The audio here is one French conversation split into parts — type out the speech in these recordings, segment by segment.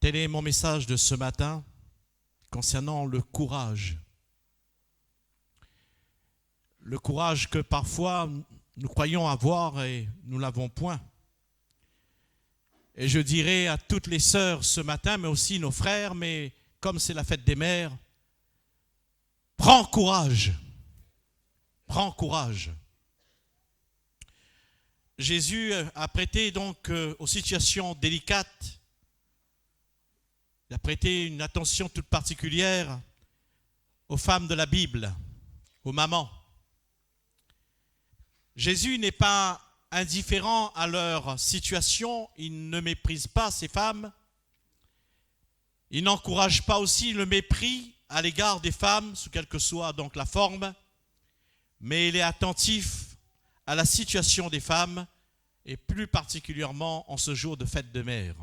Tel est mon message de ce matin concernant le courage. Le courage que parfois nous croyons avoir et nous l'avons point. Et je dirais à toutes les sœurs ce matin, mais aussi nos frères, mais comme c'est la fête des mères, prends courage. Prends courage. Jésus a prêté donc aux situations délicates, il a prêté une attention toute particulière aux femmes de la Bible, aux mamans. Jésus n'est pas indifférent à leur situation, il ne méprise pas ces femmes, il n'encourage pas aussi le mépris à l'égard des femmes, sous quelle que soit donc la forme, mais il est attentif à la situation des femmes, et plus particulièrement en ce jour de fête de mère.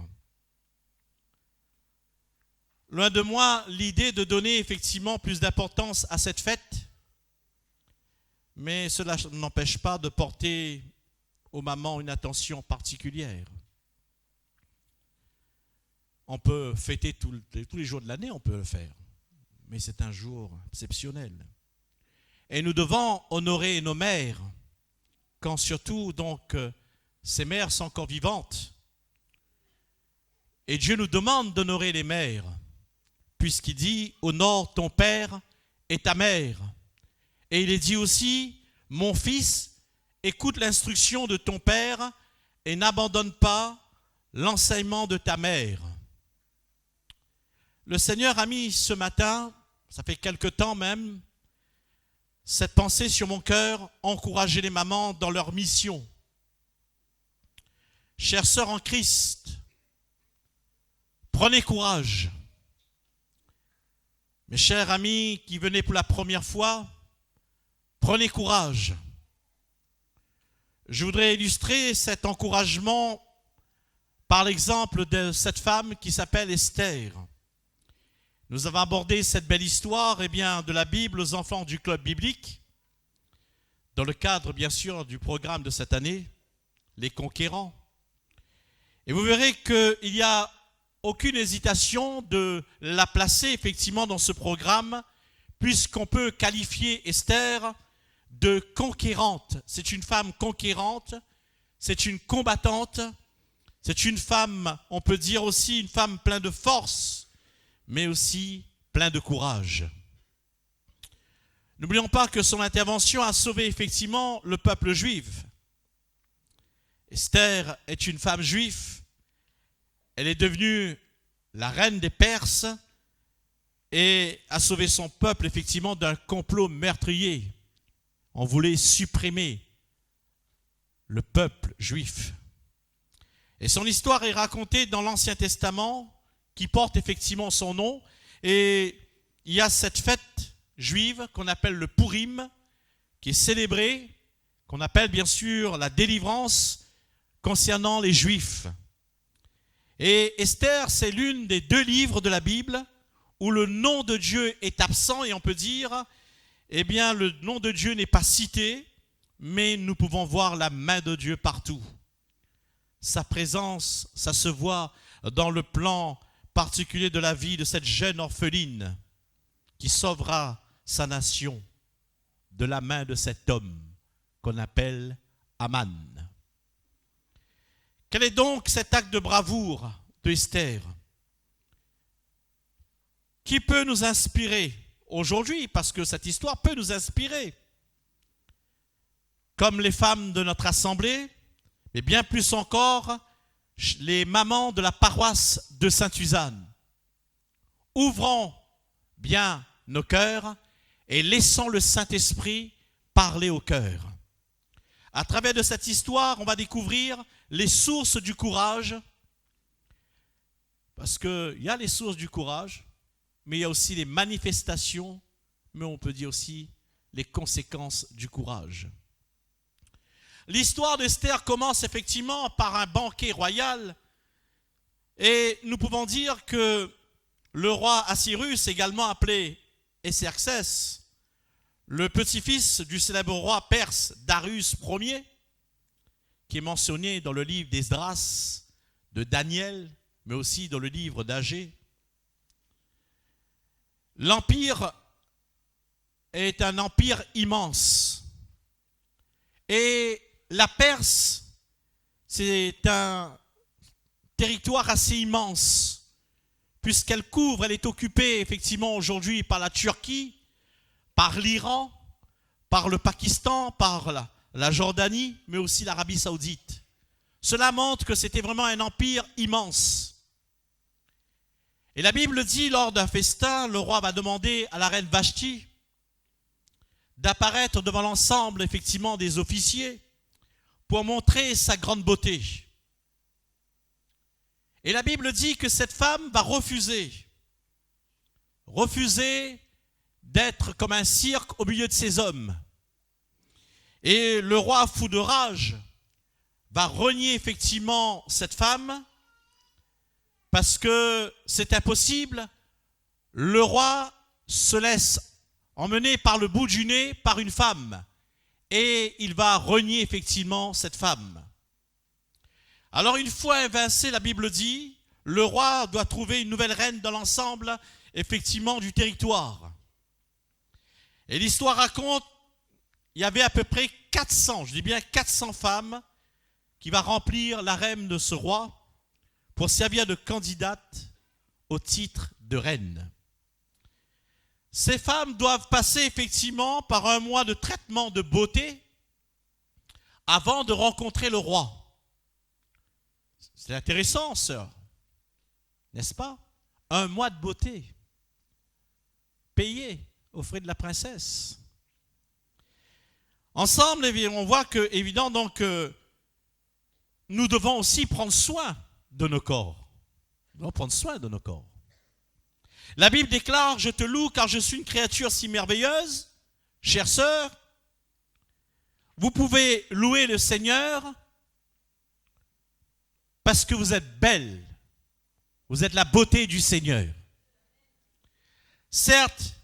Loin de moi l'idée de donner effectivement plus d'importance à cette fête, mais cela n'empêche pas de porter aux mamans une attention particulière. On peut fêter tous les jours de l'année, on peut le faire, mais c'est un jour exceptionnel. Et nous devons honorer nos mères, quand surtout donc ces mères sont encore vivantes. Et Dieu nous demande d'honorer les mères, puisqu'il dit « Honore ton père et ta mère ». Et il est dit aussi « Mon fils, écoute l'instruction de ton père et n'abandonne pas l'enseignement de ta mère ». Le Seigneur a mis ce matin, ça fait quelque temps même, cette pensée sur mon cœur, encourager les mamans dans leur mission. Chères sœurs en Christ, prenez courage. Mes chers amis qui venez pour la première fois, prenez courage. Je voudrais illustrer cet encouragement par l'exemple de cette femme qui s'appelle Esther. Nous avons abordé cette belle histoire de la Bible aux enfants du club biblique, dans le cadre bien sûr du programme de cette année, les conquérants. Et vous verrez qu'il n'y a aucune hésitation de la placer effectivement dans ce programme, puisqu'on peut qualifier Esther de conquérante. C'est une femme conquérante, c'est une combattante, c'est une femme, on peut dire aussi une femme pleine de force, mais aussi plein de courage. N'oublions pas que son intervention a sauvé effectivement le peuple juif. Esther est une femme juive, elle est devenue la reine des Perses et a sauvé son peuple effectivement d'un complot meurtrier. On voulait supprimer le peuple juif. Et son histoire est racontée dans l'Ancien Testament, qui porte effectivement son nom, et il y a cette fête juive qu'on appelle le Pourim, qui est célébrée, qu'on appelle bien sûr la délivrance concernant les Juifs. Et Esther, c'est l'une des 2 livres de la Bible où le nom de Dieu est absent, et on peut dire, le nom de Dieu n'est pas cité, mais nous pouvons voir la main de Dieu partout. Sa présence, ça se voit dans le plan particulier de la vie de cette jeune orpheline qui sauvera sa nation de la main de cet homme qu'on appelle Aman. Quel est donc cet acte de bravoure de Esther? Qui peut nous inspirer aujourd'hui? Parce que cette histoire peut nous inspirer. Comme les femmes de notre assemblée, mais bien plus encore les mamans de la paroisse de Sainte-Suzanne. Ouvrons bien nos cœurs et laissons le Saint-Esprit parler au cœur. À travers de cette histoire, on va découvrir les sources du courage, parce qu'il y a les sources du courage, mais il y a aussi les manifestations, mais on peut dire aussi les conséquences du courage. L'histoire d'Esther commence effectivement par un banquet royal, et nous pouvons dire que le roi Assyrus, également appelé Exercès, le petit-fils du célèbre roi perse Darius Ier, qui est mentionné dans le livre d'Esdras, de Daniel mais aussi dans le livre d'Agée. L'empire est un empire immense. Et la Perse, c'est un territoire assez immense, puisqu'elle couvre, elle est occupée effectivement aujourd'hui par la Turquie, par l'Iran, par le Pakistan, par la Jordanie, mais aussi l'Arabie Saoudite. Cela montre que c'était vraiment un empire immense. Et la Bible dit, lors d'un festin, le roi va demander à la reine Vashti d'apparaître devant l'ensemble, effectivement, des officiers pour montrer sa grande beauté. Et la Bible dit que cette femme va refuser d'être comme un cirque au milieu de ces hommes. Et le roi, fou de rage, va renier effectivement cette femme parce que c'est impossible. Le roi se laisse emmener par le bout du nez par une femme et il va renier effectivement cette femme. Alors une fois évincé, la Bible dit, le roi doit trouver une nouvelle reine dans l'ensemble effectivement du territoire. Et l'histoire raconte, il y avait à peu près 400, je dis bien 400 femmes qui va remplir l'harem de ce roi pour servir de candidate au titre de reine. Ces femmes doivent passer effectivement par un mois de traitement de beauté avant de rencontrer le roi. C'est intéressant, sœur, n'est-ce pas? Un mois de beauté, payé aux frais de la princesse. Ensemble, on voit que, évidemment, donc, nous devons aussi prendre soin de nos corps. Nous devons prendre soin de nos corps. La Bible déclare, je te loue car je suis une créature si merveilleuse. Chère sœur, vous pouvez louer le Seigneur parce que vous êtes belle. Vous êtes la beauté du Seigneur. Certes,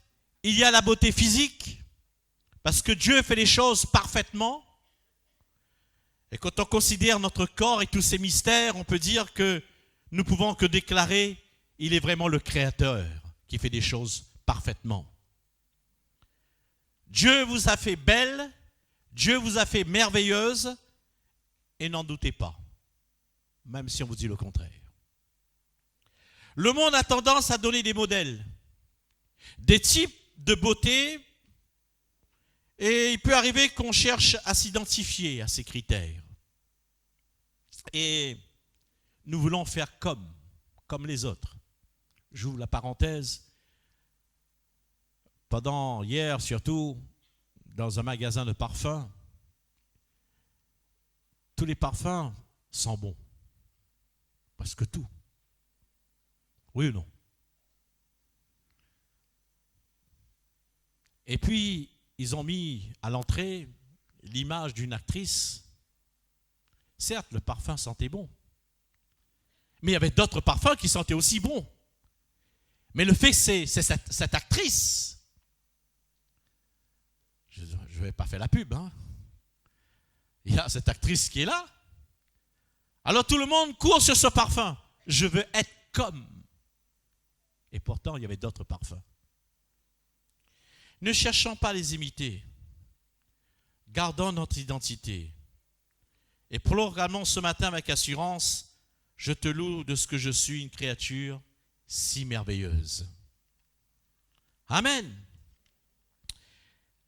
il y a la beauté physique parce que Dieu fait les choses parfaitement. Et quand on considère notre corps et tous ses mystères, on peut dire que nous pouvons que déclarer, il est vraiment le Créateur qui fait des choses parfaitement. Dieu vous a fait belle, Dieu vous a fait merveilleuse, et n'en doutez pas, même si on vous dit le contraire. Le monde a tendance à donner des modèles, des types de beauté, et il peut arriver qu'on cherche à s'identifier à ces critères. Et nous voulons faire comme les autres. J'ouvre la parenthèse. Pendant hier, surtout, dans un magasin de parfums, tous les parfums sont bons. Parce que tout. Oui ou non? Et puis, ils ont mis à l'entrée l'image d'une actrice. Certes, le parfum sentait bon. Mais il y avait d'autres parfums qui sentaient aussi bon. Mais le fait que c'est cette actrice, je ne vais pas faire la pub, hein. Il y a cette actrice qui est là. Alors tout le monde court sur ce parfum. Je veux être comme. Et pourtant, il y avait d'autres parfums. Ne cherchons pas à les imiter. Gardons notre identité. Et proclamons ce matin avec assurance, je te loue de ce que je suis une créature si merveilleuse. Amen.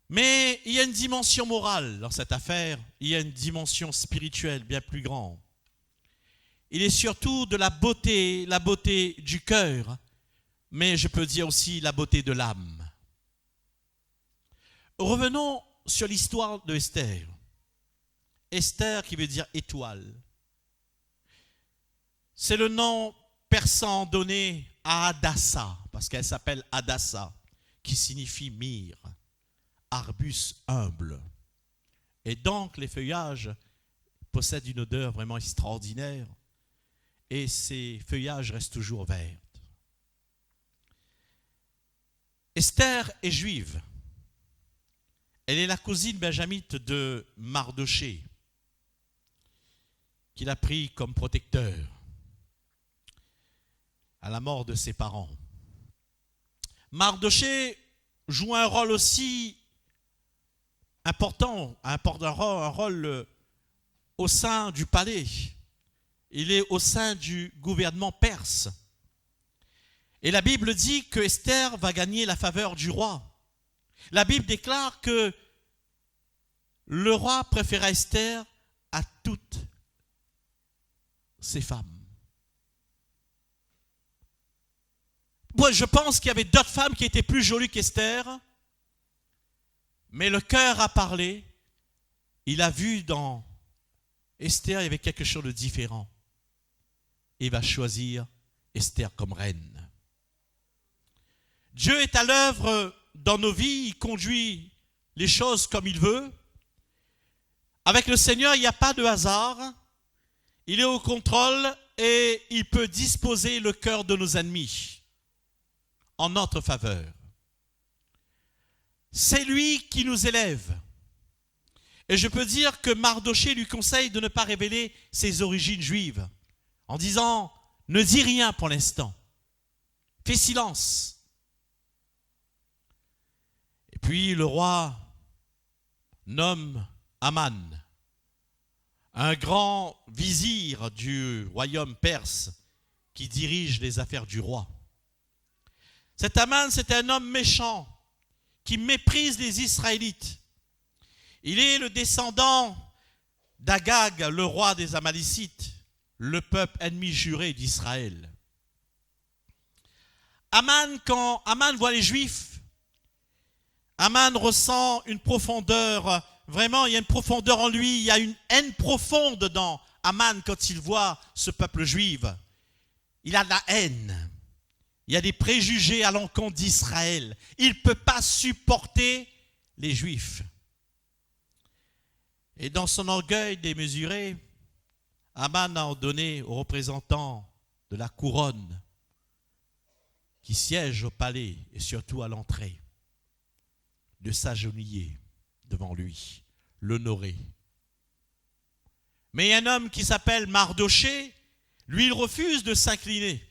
Mais il y a une dimension morale dans cette affaire, il y a une dimension spirituelle bien plus grande. Il est surtout de la beauté du cœur, mais je peux dire aussi la beauté de l'âme. Revenons sur l'histoire de Esther. Esther qui veut dire étoile. C'est le nom persan donné à Hadassa, parce qu'elle s'appelle Hadassa, qui signifie myrrhe, arbuste humble. Et donc les feuillages possèdent une odeur vraiment extraordinaire, et ces feuillages restent toujours verts. Esther est juive. Elle est la cousine benjamite de Mardoché, qu'il a pris comme protecteur. à la mort de ses parents. Mardochée joue un rôle aussi important, un rôle au sein du palais. Il est au sein du gouvernement perse. Et la Bible dit que Esther va gagner la faveur du roi. La Bible déclare que le roi préféra Esther à toutes ses femmes. Moi, je pense qu'il y avait d'autres femmes qui étaient plus jolies qu'Esther, mais le cœur a parlé. Il a vu dans Esther, il y avait quelque chose de différent. Il va choisir Esther comme reine. Dieu est à l'œuvre dans nos vies, il conduit les choses comme il veut. Avec le Seigneur, il n'y a pas de hasard. Il est au contrôle et il peut disposer le cœur de nos ennemis en notre faveur. C'est lui qui nous élève. Et je peux dire que Mardochée lui conseille de ne pas révéler ses origines juives en disant « Ne dis rien pour l'instant. Fais silence. » Et puis le roi nomme Aman, un grand vizir du royaume perse qui dirige les affaires du roi. Cet Aman, c'est un homme méchant qui méprise les Israélites. Il est le descendant d'Agag, le roi des Amalicites, le peuple ennemi juré d'Israël. Aman, quand Aman voit les Juifs, Aman ressent une profondeur, vraiment il y a une profondeur en lui, il y a une haine profonde dans Aman quand il voit ce peuple juif. Il a de la haine, il y a des préjugés à l'encontre d'Israël. Il ne peut pas supporter les Juifs. Et dans son orgueil démesuré, Aman a ordonné aux représentants de la couronne qui siègent au palais et surtout à l'entrée de s'agenouiller devant lui, l'honorer. Mais il y a un homme qui s'appelle Mardochée, lui il refuse de s'incliner.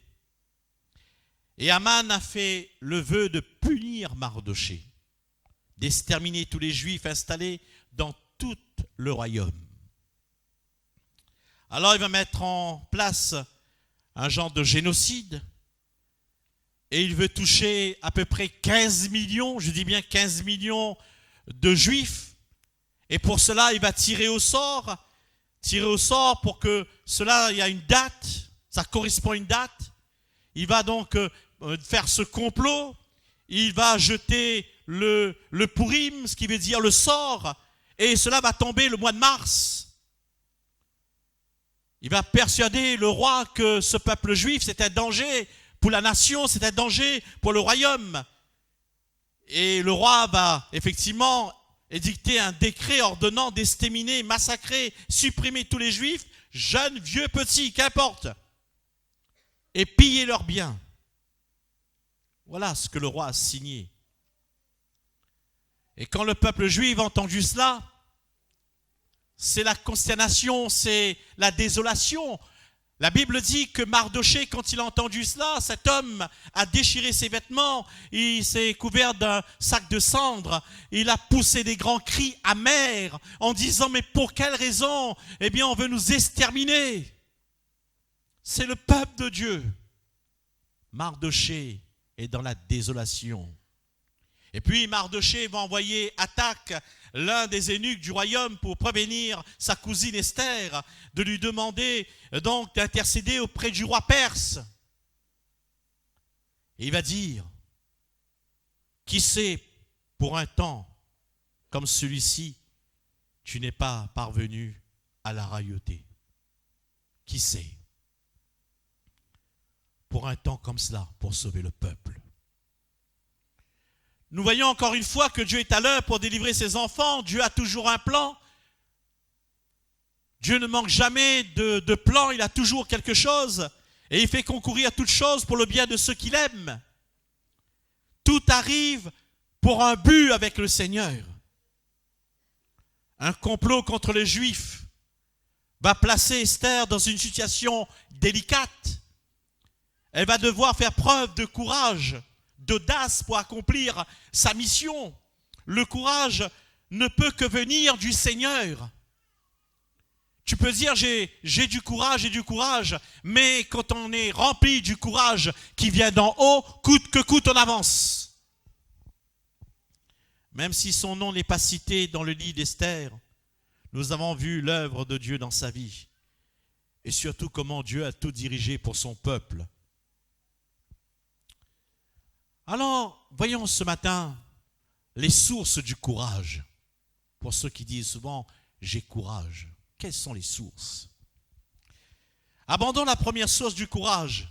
Et Aman a fait le vœu de punir Mardochée, d'exterminer tous les Juifs installés dans tout le royaume. Alors il va mettre en place un genre de génocide et il veut toucher à peu près 15 millions, je dis bien 15 millions de Juifs. Et pour cela, il va tirer au sort pour que cela, il y a une date, ça correspond à une date. Il va donc faire ce complot, il va jeter le Purim, ce qui veut dire le sort, et cela va tomber le mois de mars. Il va persuader le roi que ce peuple juif, c'est un danger pour la nation, c'est un danger pour le royaume. Et le roi va effectivement édicter un décret ordonnant d'exterminer, massacrer, supprimer tous les juifs, jeunes, vieux, petits, qu'importe, et piller leurs biens. Voilà ce que le roi a signé. Et quand le peuple juif a entendu cela, c'est la consternation, c'est la désolation. La Bible dit que Mardochée, quand il a entendu cela, cet homme a déchiré ses vêtements, il s'est couvert d'un sac de cendres, il a poussé des grands cris amers en disant « Mais pour quelle raison? Eh bien, on veut nous exterminer. » C'est le peuple de Dieu. Mardochée est dans la désolation. Et puis Mardochée va envoyer Attaque, l'un des eunuques du royaume, pour prévenir sa cousine Esther, de lui demander donc d'intercéder auprès du roi perse. Et il va dire, qui sait, pour un temps comme celui-ci, tu n'es pas parvenu à la royauté. Qui sait? Pour un temps comme cela, pour sauver le peuple. Nous voyons encore une fois que Dieu est à l'œuvre pour délivrer ses enfants. Dieu a toujours un plan. Dieu ne manque jamais de plan, il a toujours quelque chose. Et il fait concourir toutes choses pour le bien de ceux qu'il aime. Tout arrive pour un but avec le Seigneur. Un complot contre les Juifs va placer Esther dans une situation délicate. Elle va devoir faire preuve de courage, d'audace pour accomplir sa mission. Le courage ne peut que venir du Seigneur. Tu peux dire j'ai du courage, mais quand on est rempli du courage qui vient d'en haut, coûte que coûte, on avance. Même si son nom n'est pas cité dans le livre d'Esther, nous avons vu l'œuvre de Dieu dans sa vie et surtout comment Dieu a tout dirigé pour son peuple. Alors, voyons ce matin les sources du courage. Pour ceux qui disent souvent « j'ai courage », quelles sont les sources? Abandonne la première source du courage.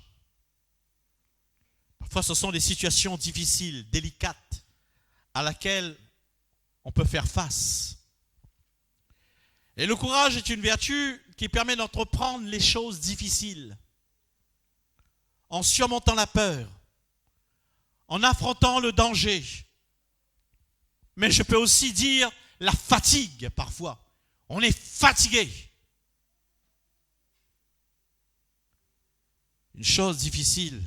Parfois, ce sont des situations difficiles, délicates, à laquelle on peut faire face. Et le courage est une vertu qui permet d'entreprendre les choses difficiles, en surmontant la peur, en affrontant le danger. Mais je peux aussi dire la fatigue parfois. On est fatigué. Une chose difficile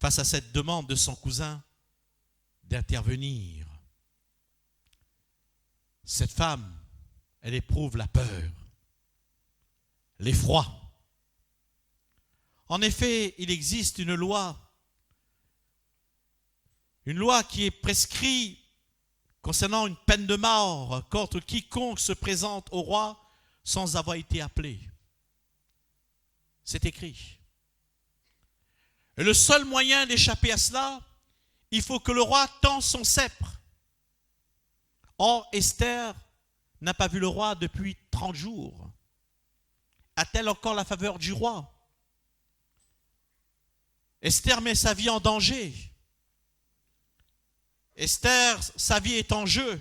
face à cette demande de son cousin d'intervenir. Cette femme, elle éprouve la peur, l'effroi. En effet, il existe une loi qui est prescrite concernant une peine de mort contre quiconque se présente au roi sans avoir été appelé. C'est écrit. Et le seul moyen d'échapper à cela, il faut que le roi tende son sceptre. Or, Esther n'a pas vu le roi depuis 30 jours. A-t-elle encore la faveur du roi? Esther met sa vie en danger. Esther, sa vie est en jeu.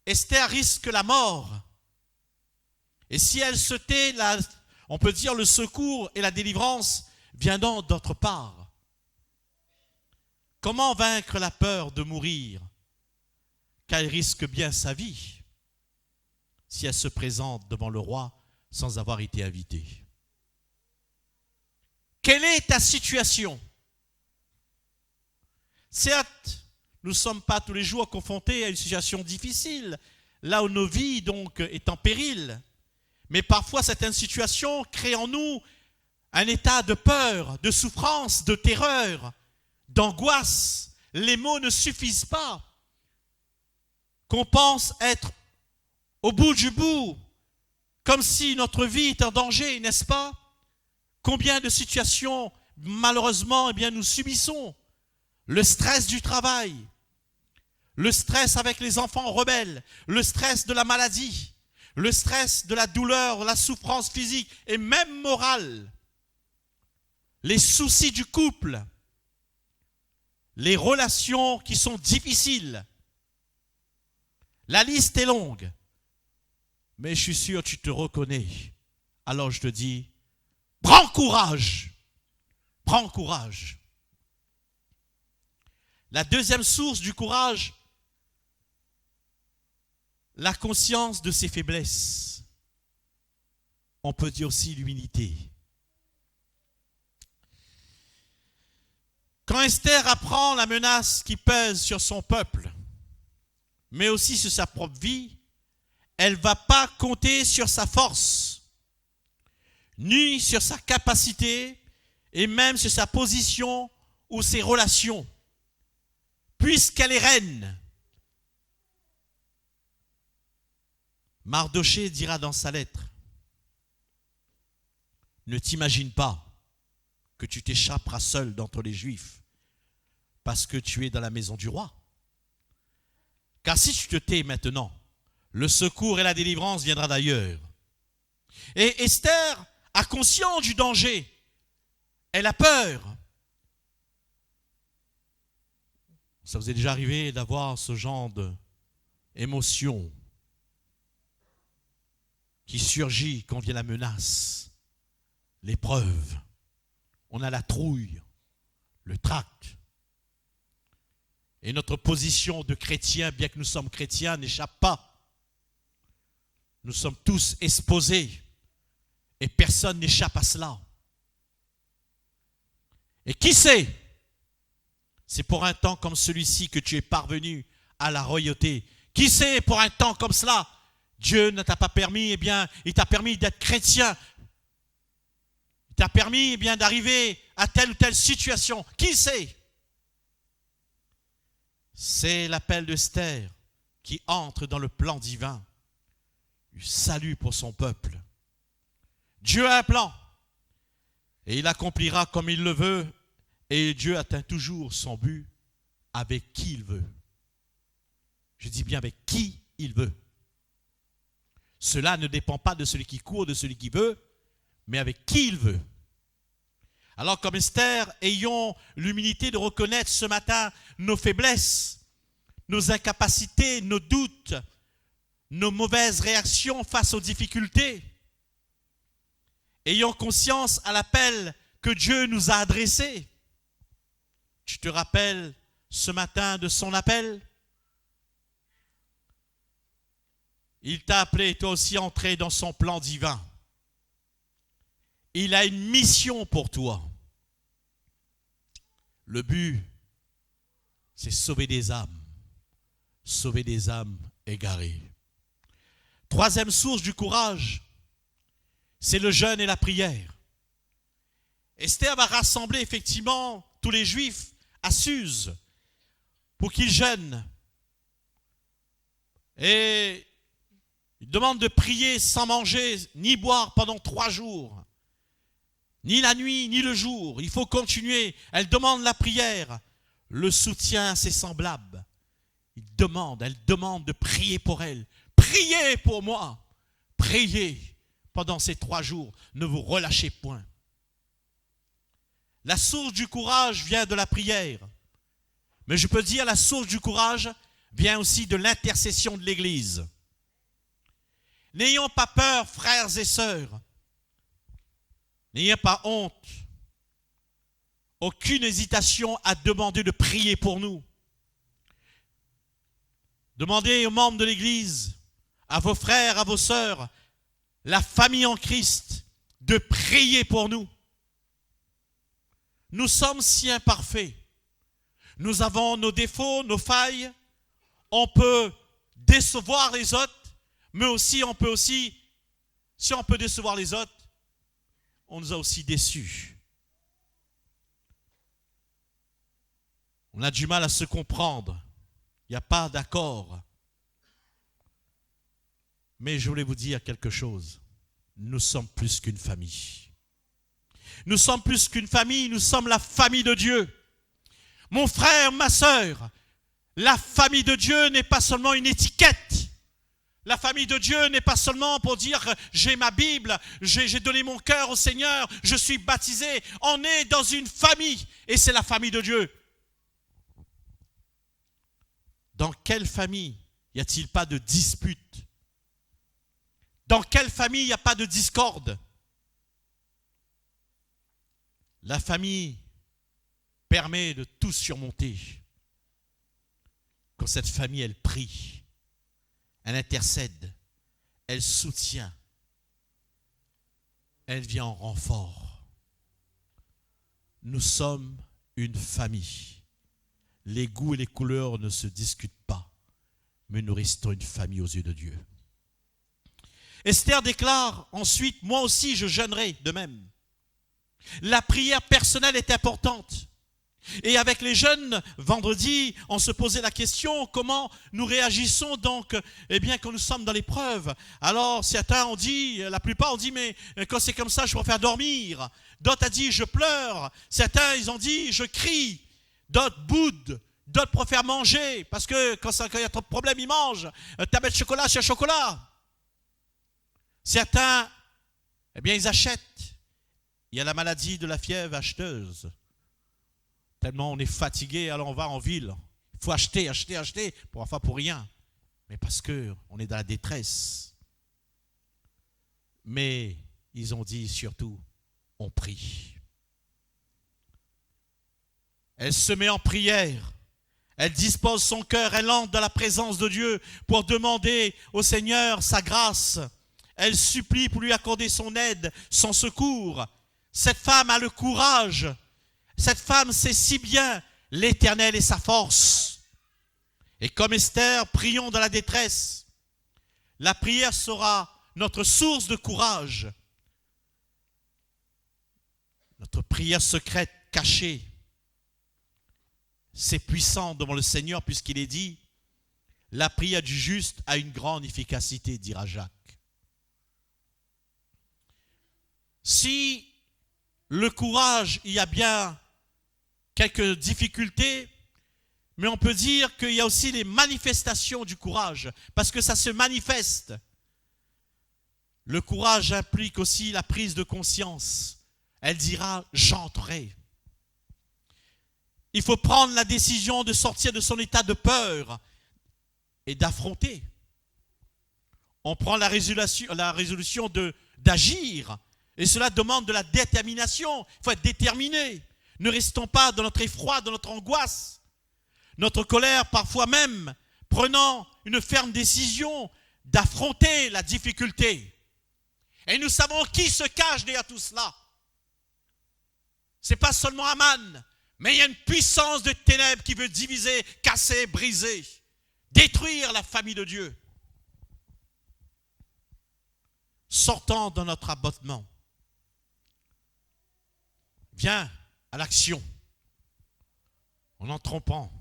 Esther risque la mort. Et si elle se tait, on peut dire le secours et la délivrance viendront d'autre part. Comment vaincre la peur de mourir? Car elle risque bien sa vie si elle se présente devant le roi sans avoir été invitée. Quelle est ta situation? Certes, nous ne sommes pas tous les jours confrontés à une situation difficile, là où nos vies donc est en péril. Mais parfois, certaines situations créent en nous un état de peur, de souffrance, de terreur, d'angoisse. Les mots ne suffisent pas. Qu'on pense être au bout du bout, comme si notre vie est en danger, n'est-ce pas? Combien de situations, malheureusement, nous subissons? Le stress du travail, le stress avec les enfants rebelles, le stress de la maladie, le stress de la douleur, la souffrance physique et même morale, les soucis du couple, les relations qui sont difficiles. La liste est longue, mais je suis sûr que tu te reconnais. Alors je te dis, prends courage, prends courage. La deuxième source du courage, la conscience de ses faiblesses. On peut dire aussi l'humilité. Quand Esther apprend la menace qui pèse sur son peuple, mais aussi sur sa propre vie, elle ne va pas compter sur sa force, ni sur sa capacité, et même sur sa position ou ses relations, puisqu'elle est reine. Mardochée dira dans sa lettre, ne t'imagine pas que tu t'échapperas seul d'entre les Juifs parce que tu es dans la maison du roi. Car si tu te tais maintenant, le secours et la délivrance viendra d'ailleurs. Et Esther a conscience du danger. Elle a peur. Ça vous est déjà arrivé d'avoir ce genre d'émotion qui surgit quand vient la menace, l'épreuve. On a la trouille, le trac. Et notre position de chrétien, bien que nous sommes chrétiens, n'échappe pas. Nous sommes tous exposés et personne n'échappe à cela. Et qui sait, c'est pour un temps comme celui-ci que tu es parvenu à la royauté. Qui sait, pour un temps comme cela, Dieu ne t'a pas permis, eh bien, il t'a permis d'être chrétien. Il t'a permis, eh bien, d'arriver à telle ou telle situation. Qui sait? C'est l'appel d'Esther qui entre dans le plan divin du salut pour son peuple. Dieu a un plan et il accomplira comme il le veut, et Dieu atteint toujours son but avec qui il veut. Je dis bien avec qui il veut. Cela ne dépend pas de celui qui court, de celui qui veut, mais avec qui il veut. Alors comme Esther, ayons l'humilité de reconnaître ce matin nos faiblesses, nos incapacités, nos doutes, nos mauvaises réactions face aux difficultés. Ayons conscience à l'appel que Dieu nous a adressé. Tu te rappelles ce matin de son appel? Il t'a appelé toi aussi à entrer dans son plan divin. Il a une mission pour toi. Le but, c'est sauver des âmes égarées. Troisième source du courage, c'est le jeûne et la prière. Esther va rassembler effectivement tous les Juifs à Suse pour qu'ils jeûnent. Et il demande de prier sans manger ni boire pendant 3 jours. Ni la nuit, ni le jour. Il faut continuer. Elle demande la prière, le soutien à ses semblables. Elle demande de prier pour elle. Priez pour moi. Priez pendant ces 3 jours. Ne vous relâchez point. La source du courage vient de la prière. Mais je peux dire, la source du courage vient aussi de l'intercession de l'Église. N'ayons pas peur, frères et sœurs. N'ayez pas honte. Aucune hésitation à demander de prier pour nous. Demandez aux membres de l'Église, à vos frères, à vos sœurs, la famille en Christ, de prier pour nous. Nous sommes si imparfaits. Nous avons nos défauts, nos failles. On peut décevoir les autres, mais aussi, si on peut décevoir les autres, on nous a aussi déçus. On a du mal à se comprendre. Il n'y a pas d'accord. Mais je voulais vous dire quelque chose. Nous sommes plus qu'une famille. Nous sommes plus qu'une famille, nous sommes la famille de Dieu. Mon frère, ma sœur, la famille de Dieu n'est pas seulement une étiquette. La famille de Dieu n'est pas seulement pour dire j'ai ma Bible, j'ai donné mon cœur au Seigneur, je suis baptisé. On est dans une famille et c'est la famille de Dieu. Dans quelle famille y a-t-il pas de dispute? Dans quelle famille il n'y a pas de discorde? La famille permet de tout surmonter. Quand cette famille, elle prie, elle intercède, elle soutient, elle vient en renfort. Nous sommes une famille. Les goûts et les couleurs ne se discutent pas, mais nous restons une famille aux yeux de Dieu. Esther déclare ensuite, moi aussi je jeûnerai de même. La prière personnelle est importante. Et avec les jeunes, vendredi, on se posait la question, comment nous réagissons donc, quand nous sommes dans l'épreuve. Alors certains ont dit, la plupart ont dit, mais quand c'est comme ça, je préfère dormir. D'autres ont dit, je pleure. Certains, ils ont dit, je crie. D'autres boudent. D'autres préfèrent manger, parce que quand il y a trop de problèmes, ils mangent. Tablette de chocolat, c'est chocolat. Certains, ils achètent. Il y a la maladie de la fièvre acheteuse. Tellement on est fatigué, alors on va en ville. Il faut acheter, pour rien. Mais parce qu'on est dans la détresse. Mais ils ont dit surtout, on prie. Elle se met en prière. Elle dispose son cœur, elle entre dans la présence de Dieu pour demander au Seigneur sa grâce. Elle supplie pour lui accorder son aide, son secours. Cette femme a le courage. Cette femme sait si bien l'Éternel est sa force. Et comme Esther, prions dans la détresse. La prière sera notre source de courage. Notre prière secrète, cachée. C'est puissant devant le Seigneur puisqu'il est dit, la prière du juste a une grande efficacité, dira Jacques. Si le courage, il y a bien quelques difficultés, mais on peut dire qu'il y a aussi les manifestations du courage, parce que ça se manifeste. Le courage implique aussi la prise de conscience. Elle dira, j'entrerai. Il faut prendre la décision de sortir de son état de peur et d'affronter. On prend la résolution d'agir. Et cela demande de la détermination. Il faut être déterminé. Ne restons pas dans notre effroi, dans notre angoisse. Notre colère, parfois même, prenant une ferme décision d'affronter la difficulté. Et nous savons qui se cache derrière tout cela. Ce n'est pas seulement Aman, mais il y a une puissance de ténèbres qui veut diviser, casser, briser, détruire la famille de Dieu. Sortant de notre abattement. Viens à l'action. En entreprend,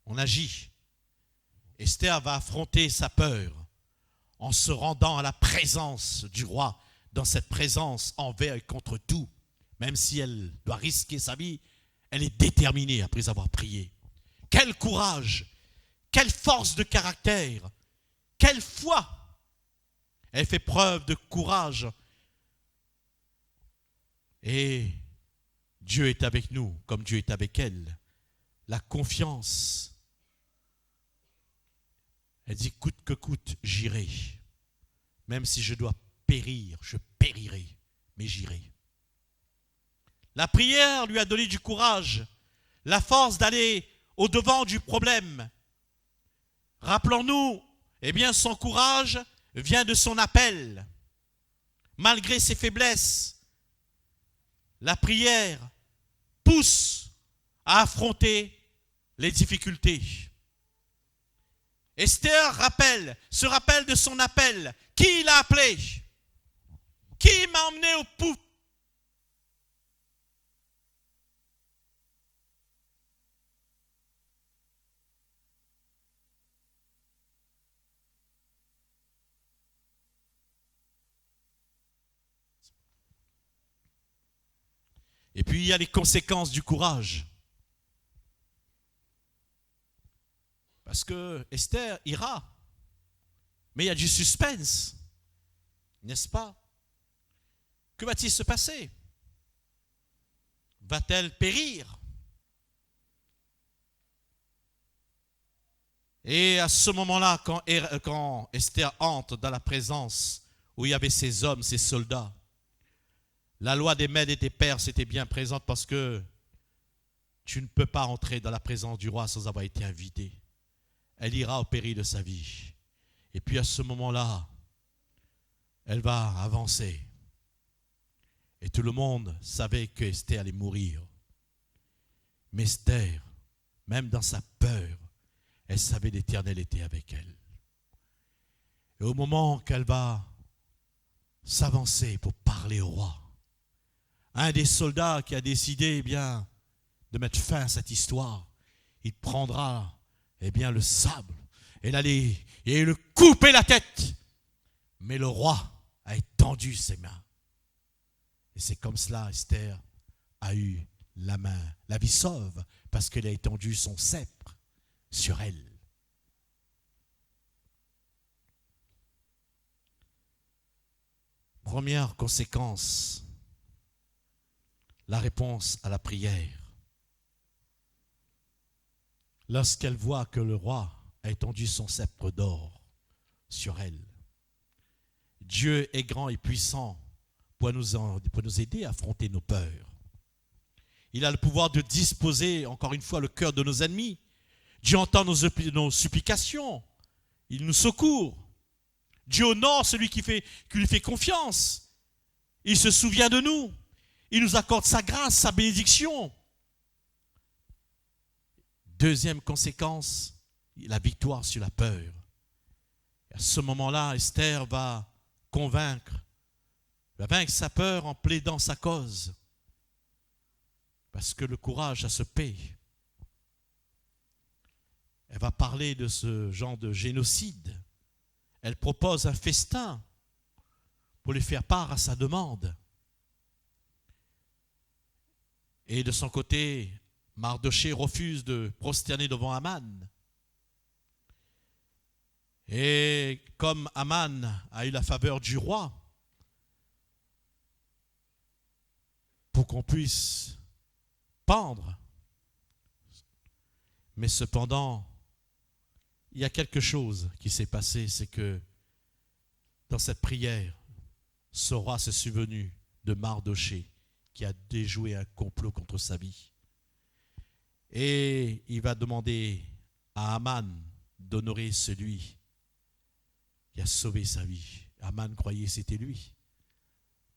on agit. Esther va affronter sa peur en se rendant à la présence du roi, dans cette présence envers et contre tout. Même si elle doit risquer sa vie, elle est déterminée après avoir prié. Quel courage, quelle force de caractère, quelle foi. Elle fait preuve de courage. Et Dieu est avec nous, comme Dieu est avec elle. La confiance. Elle dit, coûte que coûte, j'irai. Même si je dois périr, je périrai, mais j'irai. La prière lui a donné du courage, la force d'aller au-devant du problème. Rappelons-nous, son courage vient de son appel. Malgré ses faiblesses, la prière pousse à affronter les difficultés. Esther se rappelle de son appel. Qui l'a appelé? Qui m'a emmené au pouls? Et puis il y a les conséquences du courage. Parce que Esther ira. Mais il y a du suspense. N'est-ce pas? Que va-t-il se passer? Va-t-elle périr? Et à ce moment-là, quand Esther entre dans la présence où il y avait ces hommes, ces soldats, la loi des Mèdes et des Perses était bien présente parce que tu ne peux pas entrer dans la présence du roi sans avoir été invité. Elle ira au péril de sa vie. Et puis à ce moment-là, elle va avancer. Et tout le monde savait que Esther allait mourir. Mais Esther, même dans sa peur, elle savait l'Éternel était avec elle. Et au moment qu'elle va s'avancer pour parler au roi, un des soldats qui a décidé de mettre fin à cette histoire, il prendra le sable et le couper la tête. Mais le roi a étendu ses mains. Et c'est comme cela, Esther a eu la vie sauve, parce qu'elle a étendu son sceptre sur elle. Première conséquence, la réponse à la prière. Lorsqu'elle voit que le roi a étendu son sceptre d'or sur elle. Dieu est grand et puissant pour nous aider à affronter nos peurs. Il a le pouvoir de disposer, encore une fois, le cœur de nos ennemis. Dieu entend nos supplications. Il nous secourt. Dieu honore celui qui lui fait confiance. Il se souvient de nous. Il nous accorde sa grâce, sa bénédiction. Deuxième conséquence, la victoire sur la peur. Et à ce moment-là, Esther va vaincre sa peur en plaidant sa cause. Parce que le courage, ça se paie. Elle va parler de ce genre de génocide. Elle propose un festin pour lui faire part à sa demande. Et de son côté, Mardochée refuse de prosterner devant Aman. Et comme Aman a eu la faveur du roi, pour qu'on puisse pendre, mais cependant, il y a quelque chose qui s'est passé, c'est que dans cette prière, ce roi s'est souvenu de Mardochée qui a déjoué un complot contre sa vie. Et il va demander à Aman d'honorer celui qui a sauvé sa vie. Aman croyait que c'était lui.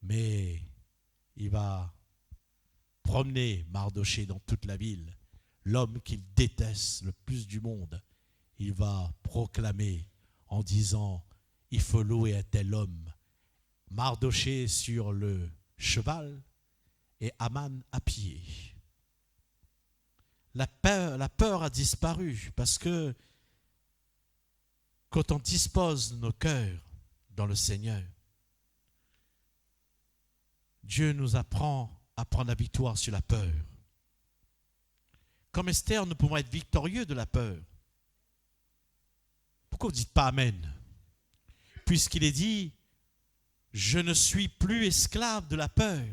Mais il va promener Mardochée dans toute la ville. L'homme qu'il déteste le plus du monde, il va proclamer en disant « Il faut louer un tel homme ». Mardochée sur le cheval et Aman à pied. La peur a disparu parce que quand on dispose nos cœurs dans le Seigneur, Dieu nous apprend à prendre la victoire sur la peur. Comme Esther, nous pouvons être victorieux de la peur. Pourquoi vous ne dites pas Amen? Puisqu'il est dit, je ne suis plus esclave de la peur.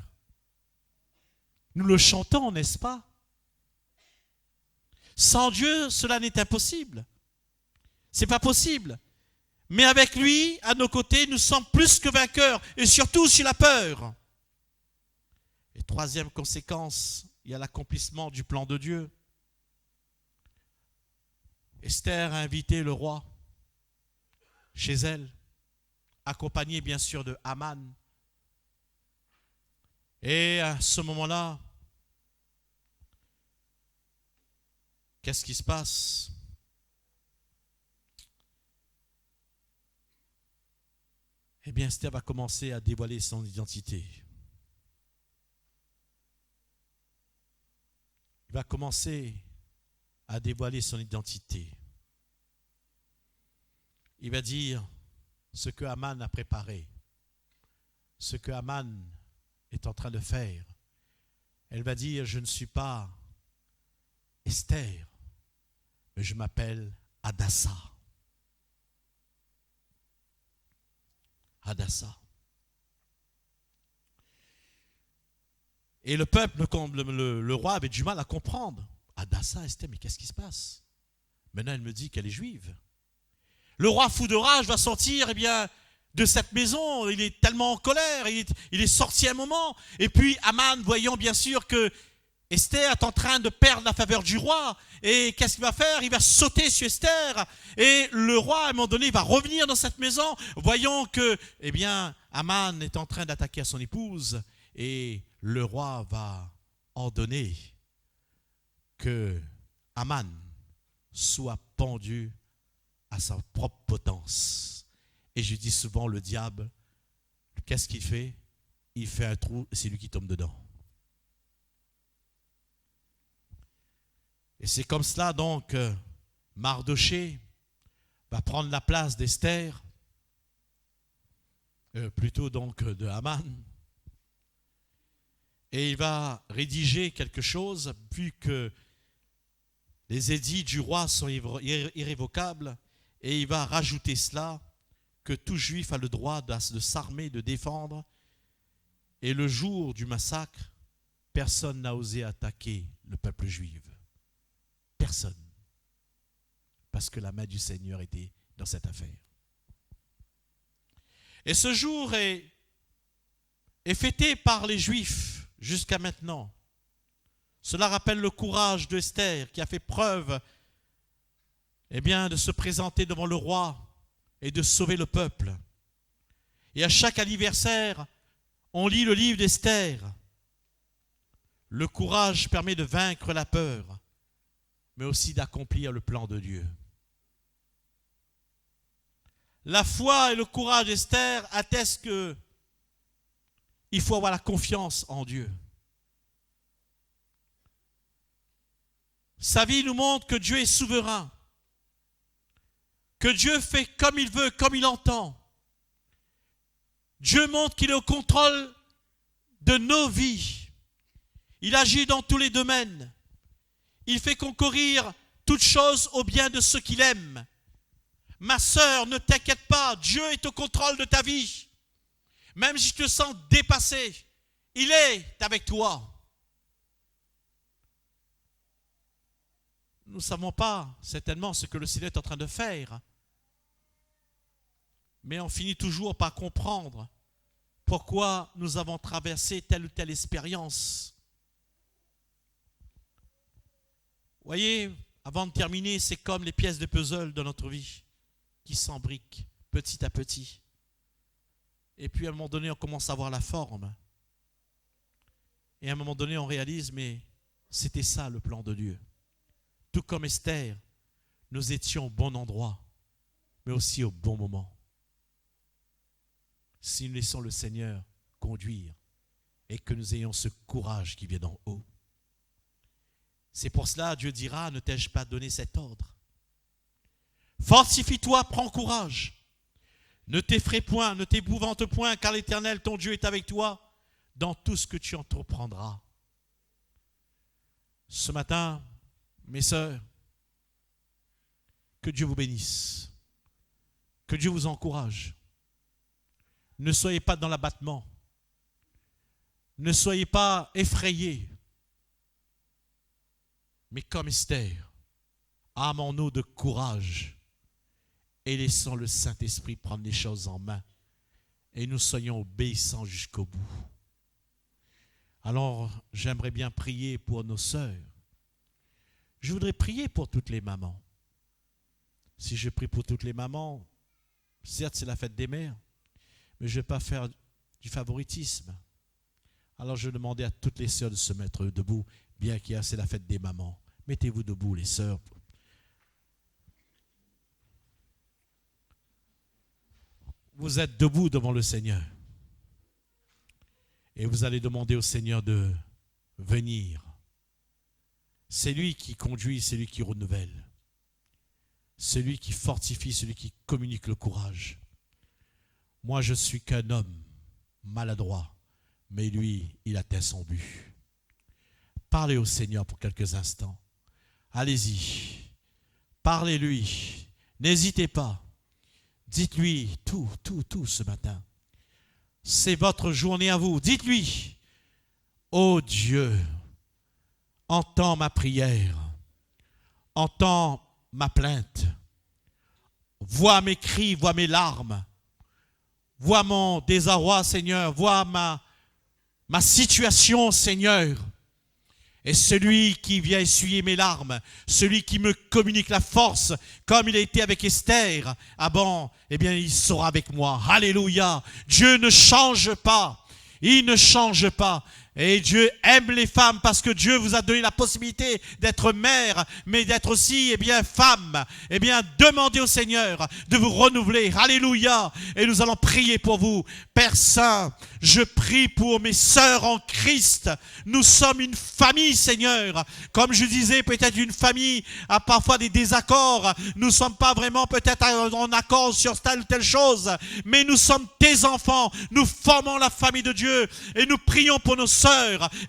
Nous le chantons, n'est-ce pas? Sans Dieu, cela n'est impossible. C'est pas possible. Mais avec lui, à nos côtés, nous sommes plus que vainqueurs, et surtout sur la peur. Et troisième conséquence, il y a l'accomplissement du plan de Dieu. Esther a invité le roi chez elle, accompagné bien sûr de Aman. Et à ce moment-là, qu'est-ce qui se passe? Eh bien, Esther va commencer à dévoiler son identité. Il va commencer à dévoiler son identité. Il va dire ce que Aman a préparé, ce que Aman est en train de faire. Elle va dire, je ne suis pas Esther, mais je m'appelle Hadassa. Hadassa. Et le peuple, le roi avait du mal à comprendre. Hadassa, Esther, mais qu'est-ce qui se passe? Maintenant, elle me dit qu'elle est juive. Le roi fou de rage va sortir, eh bien, de cette maison. Il est tellement en colère. Il est sorti un moment. Et puis, Aman, voyant bien sûr que Esther est en train de perdre la faveur du roi. Et qu'est-ce qu'il va faire? Il va sauter sur Esther. Et le roi, à un moment donné, va revenir dans cette maison, voyant que, eh bien, Aman est en train d'attaquer à son épouse. Et le roi va ordonner que Aman soit pendu à sa propre potence. Et je dis souvent, le diable, qu'est-ce qu'il fait? Il fait un trou et c'est lui qui tombe dedans. Et c'est comme cela donc Mardochée va prendre la place d'Esther, plutôt donc de Haman. Et il va rédiger quelque chose, vu que les édits du roi sont irrévocables, et il va rajouter cela, que tout juif a le droit de s'armer, de défendre. Et le jour du massacre, personne n'a osé attaquer le peuple juif. Personne. Parce que la main du Seigneur était dans cette affaire. Et ce jour est fêté par les Juifs jusqu'à maintenant. Cela rappelle le courage d'Esther qui a fait preuve de se présenter devant le roi et de sauver le peuple. Et à chaque anniversaire, on lit le livre d'Esther. Le courage permet de vaincre la peur. mais aussi d'accomplir le plan de Dieu. La foi et le courage d'Esther attestent que il faut avoir la confiance en Dieu. Sa vie nous montre que Dieu est souverain, que Dieu fait comme il veut, comme il entend. Dieu montre qu'il est au contrôle de nos vies. Il agit dans tous les domaines. Il fait concourir toutes choses au bien de ceux qu'il aime. Ma sœur, ne t'inquiète pas, Dieu est au contrôle de ta vie. Même si tu te sens dépassé, il est avec toi. Nous ne savons pas certainement ce que le Seigneur est en train de faire. Mais on finit toujours par comprendre pourquoi nous avons traversé telle ou telle expérience. Vous voyez, avant de terminer, c'est comme les pièces de puzzle de notre vie qui s'embriquent petit à petit. Et puis à un moment donné, on commence à voir la forme. Et à un moment donné, on réalise, mais c'était ça le plan de Dieu. Tout comme Esther, nous étions au bon endroit, mais aussi au bon moment. Si nous laissons le Seigneur conduire et que nous ayons ce courage qui vient d'en haut. C'est pour cela, Dieu dira, ne t'ai-je pas donné cet ordre? Fortifie-toi, prends courage. Ne t'effraie point, ne t'épouvante point, car l'Éternel, ton Dieu, est avec toi dans tout ce que tu entreprendras. Ce matin, mes sœurs, que Dieu vous bénisse, que Dieu vous encourage. Ne soyez pas dans l'abattement, ne soyez pas effrayés, mais comme Esther, armons-nous de courage et laissons le Saint-Esprit prendre les choses en main et nous soyons obéissants jusqu'au bout. Alors, j'aimerais bien prier pour nos sœurs. Je voudrais prier pour toutes les mamans. Si je prie pour toutes les mamans, certes c'est la fête des mères, mais je ne vais pas faire du favoritisme. Alors je demandais à toutes les sœurs de se mettre debout, bien qu'il y a c'est la fête des mamans. Mettez-vous debout les sœurs. Vous êtes debout devant le Seigneur. Et vous allez demander au Seigneur de venir. C'est lui qui conduit, c'est lui qui renouvelle. C'est lui qui fortifie, c'est lui qui communique le courage. Moi, je suis qu'un homme maladroit, mais lui, il atteint son but. Parlez au Seigneur pour quelques instants. Allez-y. Parlez-lui. N'hésitez pas. Dites-lui tout ce matin. C'est votre journée à vous. Dites-lui, ô Dieu, entends ma prière, entends ma plainte, vois mes cris, vois mes larmes, vois mon désarroi, Seigneur, vois ma situation, Seigneur. Et celui qui vient essuyer mes larmes, celui qui me communique la force, comme il a été avec Esther, ah bon, eh bien il sera avec moi. Alléluia. Dieu ne change pas. Il ne change pas. Et Dieu aime les femmes parce que Dieu vous a donné la possibilité d'être mère, mais d'être aussi, eh bien, femme. Eh bien, demandez au Seigneur de vous renouveler. Alléluia. Et nous allons prier pour vous. Père Saint, je prie pour mes sœurs en Christ. Nous sommes une famille, Seigneur. Comme je disais, peut-être une famille a parfois des désaccords. Nous ne sommes pas vraiment peut-être en accord sur telle ou telle chose. Mais nous sommes tes enfants. Nous formons la famille de Dieu. Et nous prions pour nos sœurs.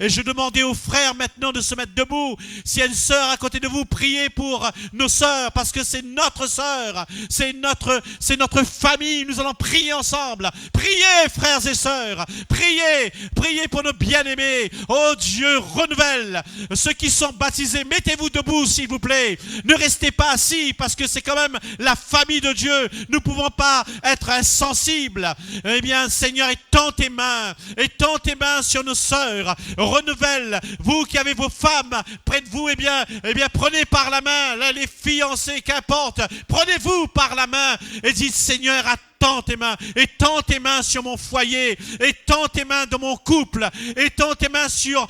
Et je demandais aux frères maintenant de se mettre debout. S'il y a une sœur à côté de vous, priez pour nos sœurs parce que c'est notre sœur, c'est notre famille. Nous allons prier ensemble. Priez, frères et sœurs. Priez pour nos bien-aimés. Oh Dieu, renouvelle ceux qui sont baptisés. Mettez-vous debout, s'il vous plaît. Ne restez pas assis parce que c'est quand même la famille de Dieu. Nous ne pouvons pas être insensibles. Eh bien, Seigneur, étends tes mains sur nos sœurs. Renouvelle, vous qui avez vos femmes près de vous, eh bien, prenez par la main, là, les fiancés, qu'importe, prenez-vous par la main et dites, Seigneur, à étends tes mains. Étends tes mains sur mon foyer. Étends tes mains dans mon couple. Étends tes mains sur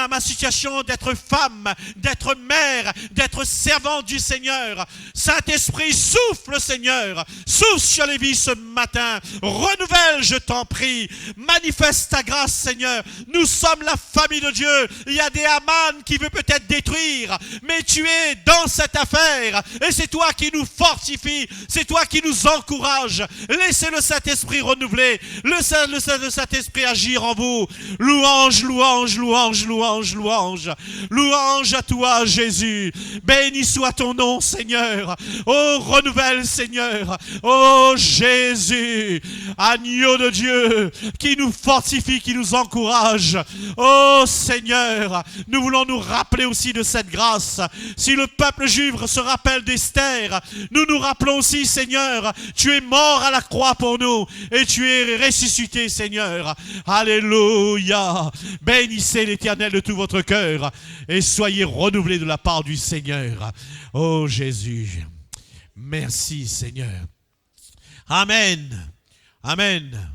ma situation d'être femme, d'être mère, d'être servante du Seigneur. Saint-Esprit, souffle, Seigneur. Souffle sur les vies ce matin. Renouvelle, je t'en prie. Manifeste ta grâce, Seigneur. Nous sommes la famille de Dieu. Il y a des Aman qui veulent peut-être détruire, mais tu es dans cette affaire. Et c'est toi qui nous fortifie. C'est toi qui nous encourage. Laissez le Saint-Esprit renouveler. Le Saint-Esprit agir en vous. Louange, louange, louange, louange, louange. Louange à toi, Jésus. Béni soit ton nom, Seigneur. Oh, renouvelle, Seigneur. Oh, Jésus. Agneau de Dieu, qui nous fortifie, qui nous encourage. Oh, Seigneur, nous voulons nous rappeler aussi de cette grâce. Si le peuple juif se rappelle d'Esther, nous nous rappelons aussi, Seigneur, tu es mort à la croix pour nous et tu es ressuscité, Seigneur. Alléluia. Bénissez l'Éternel de tout votre cœur et soyez renouvelés de la part du Seigneur. Oh Jésus, merci Seigneur. Amen. Amen.